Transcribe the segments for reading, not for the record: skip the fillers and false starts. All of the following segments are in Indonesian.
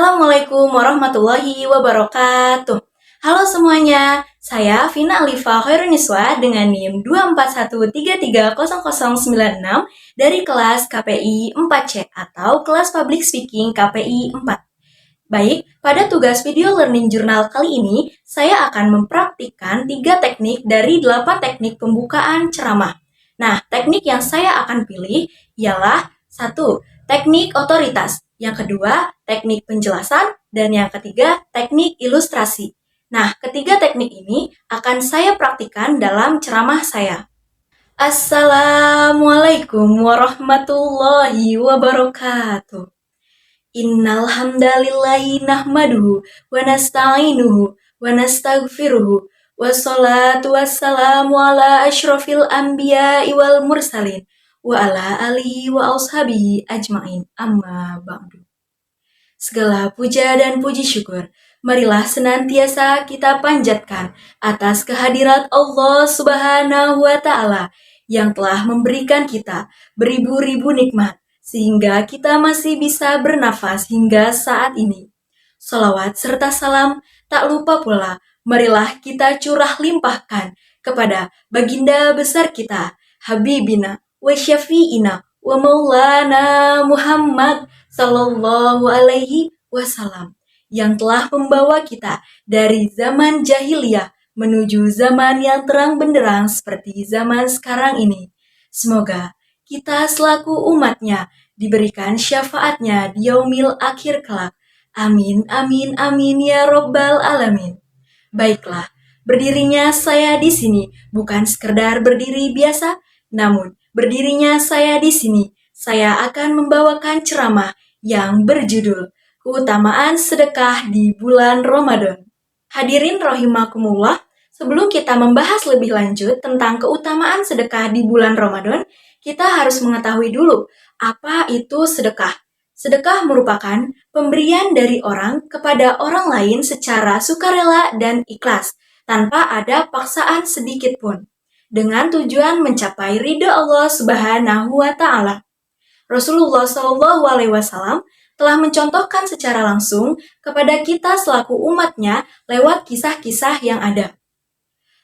Assalamualaikum warahmatullahi wabarakatuh. Halo semuanya, saya Vina Alifa Khairuniswa dengan NIM 241330096 dari kelas KPI 4C atau kelas Public Speaking KPI 4. Baik, pada tugas video learning journal kali ini, saya akan mempraktikkan 3 teknik dari 8 teknik pembukaan ceramah. Nah, teknik yang saya akan pilih ialah 1. Teknik otoritas. Yang kedua, teknik penjelasan. Dan yang ketiga, teknik ilustrasi. Nah, ketiga teknik ini akan saya praktikkan dalam ceramah saya. Assalamualaikum warahmatullahi wabarakatuh. Innal hamdalillahi nahmaduhu wa nasta'inuhu wa nastaghfiruhu wassalatu wassalamu ala asyrafil anbiya'i wal mursalin wa ala alihi wa ashabihi ajmain amma ba'du. Segala puja dan puji syukur marilah senantiasa kita panjatkan atas kehadirat Allah Subhanahu wa Ta'ala yang telah memberikan kita beribu-ribu nikmat sehingga kita masih bisa bernafas hingga saat ini. Salawat serta salam tak lupa pula marilah kita curah limpahkan kepada baginda besar kita, Habibina wa Syafi'ina wa Maulana Muhammad Sallallahu Alaihi Wasallam yang telah membawa kita dari zaman jahiliyah menuju zaman yang terang benderang seperti zaman sekarang ini. Semoga kita selaku umatnya diberikan syafaatnya di yaumil akhir kelak. Amin, amin, amin ya robbal alamin. Baiklah, berdirinya saya di sini bukan sekedar berdiri biasa, namun berdirinya saya di sini, saya akan membawakan ceramah yang berjudul Keutamaan Sedekah di Bulan Ramadan. Hadirin rahimakumullah, sebelum kita membahas lebih lanjut tentang keutamaan sedekah di bulan Ramadan, kita harus mengetahui dulu apa itu sedekah. Sedekah merupakan pemberian dari orang kepada orang lain secara sukarela dan ikhlas, tanpa ada paksaan sedikit pun, dengan tujuan mencapai ridha Allah Subhanahu wa Ta'ala. Rasulullah Shallallahu Alaihi Wasallam telah mencontohkan secara langsung kepada kita selaku umatnya lewat kisah-kisah yang ada.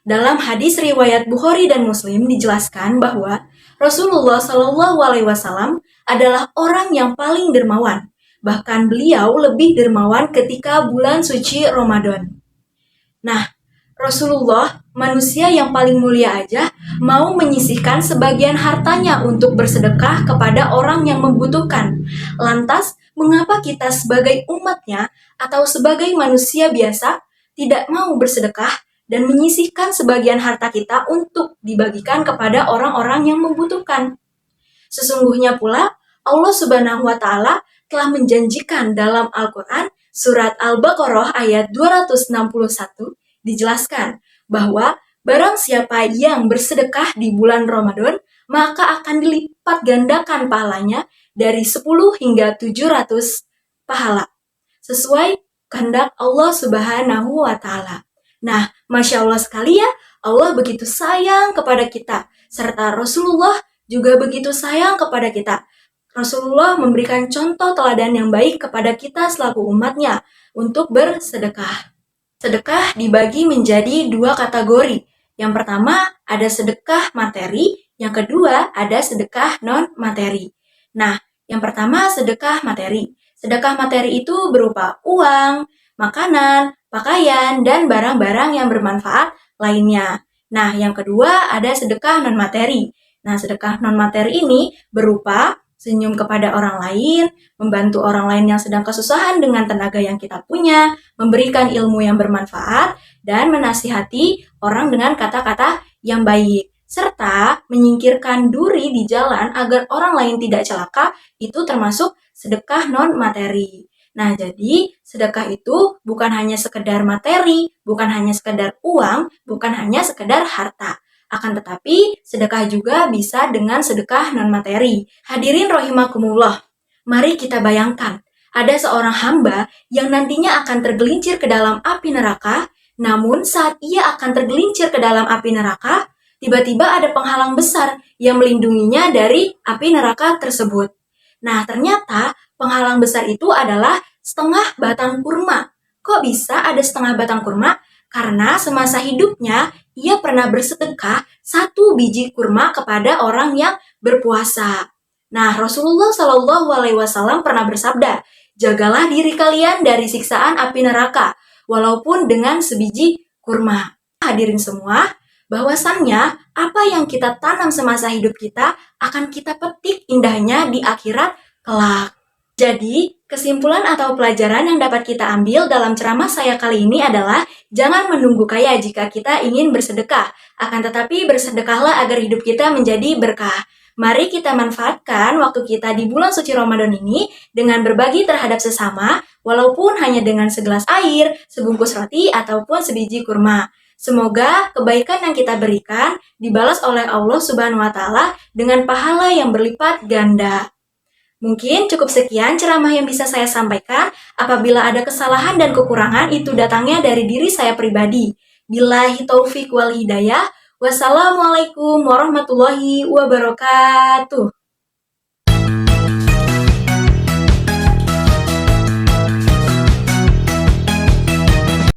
Dalam hadis riwayat Bukhari dan Muslim dijelaskan bahwa Rasulullah Shallallahu Alaihi Wasallam adalah orang yang paling dermawan. Bahkan beliau lebih dermawan ketika bulan suci Ramadan. Nah, Rasulullah, manusia yang paling mulia aja, mau menyisihkan sebagian hartanya untuk bersedekah kepada orang yang membutuhkan. Lantas, mengapa kita sebagai umatnya atau sebagai manusia biasa tidak mau bersedekah dan menyisihkan sebagian harta kita untuk dibagikan kepada orang-orang yang membutuhkan? Sesungguhnya pula, Allah Subhanahu wa Ta'ala telah menjanjikan dalam Al-Quran surat Al-Baqarah ayat 261 dijelaskan bahwa barang siapa yang bersedekah di bulan Ramadan, maka akan dilipat gandakan pahalanya dari 10 hingga 700 pahala, sesuai kehendak Allah Subhanahu wa Ta'ala. Nah, Masya Allah sekali ya, Allah begitu sayang kepada kita, serta Rasulullah juga begitu sayang kepada kita. Rasulullah memberikan contoh teladan yang baik kepada kita selaku umatnya untuk bersedekah. Sedekah dibagi menjadi 2 kategori. Yang pertama ada sedekah materi, yang kedua ada sedekah non-materi. Nah, yang pertama sedekah materi. Sedekah materi itu berupa uang, makanan, pakaian, dan barang-barang yang bermanfaat lainnya. Nah, yang kedua ada sedekah non-materi. Nah, sedekah non-materi ini berupa senyum kepada orang lain, membantu orang lain yang sedang kesusahan dengan tenaga yang kita punya, memberikan ilmu yang bermanfaat, dan menasihati orang dengan kata-kata yang baik, serta menyingkirkan duri di jalan agar orang lain tidak celaka, itu termasuk sedekah non-materi. Nah, jadi sedekah itu bukan hanya sekedar materi, bukan hanya sekedar uang, bukan hanya sekedar harta. Akan tetapi, sedekah juga bisa dengan sedekah non-materi. Hadirin rahimakumullah, mari kita bayangkan, ada seorang hamba yang nantinya akan tergelincir ke dalam api neraka, namun saat ia akan tergelincir ke dalam api neraka, tiba-tiba ada penghalang besar yang melindunginya dari api neraka tersebut. Nah, ternyata penghalang besar itu adalah setengah batang kurma. Kok bisa ada setengah batang kurma? Karena semasa hidupnya ia pernah bersedekah 1 biji kurma kepada orang yang berpuasa. Nah, Rasulullah Shallallahu Alaihi Wasallam pernah bersabda, jagalah diri kalian dari siksaan api neraka, walaupun dengan sebiji kurma. Hadirin semua, bahwasannya apa yang kita tanam semasa hidup kita akan kita petik indahnya di akhirat kelak. Jadi, kesimpulan atau pelajaran yang dapat kita ambil dalam ceramah saya kali ini adalah jangan menunggu kaya jika kita ingin bersedekah, akan tetapi bersedekahlah agar hidup kita menjadi berkah. Mari kita manfaatkan waktu kita di bulan suci Ramadan ini dengan berbagi terhadap sesama, walaupun hanya dengan segelas air, sebungkus roti, ataupun sebiji kurma. Semoga kebaikan yang kita berikan dibalas oleh Allah Subhanahu wa Ta'ala dengan pahala yang berlipat ganda. Mungkin cukup sekian ceramah yang bisa saya sampaikan. Apabila ada kesalahan dan kekurangan, itu datangnya dari diri saya pribadi. Billahi taufik wal hidayah. Wassalamualaikum warahmatullahi wabarakatuh.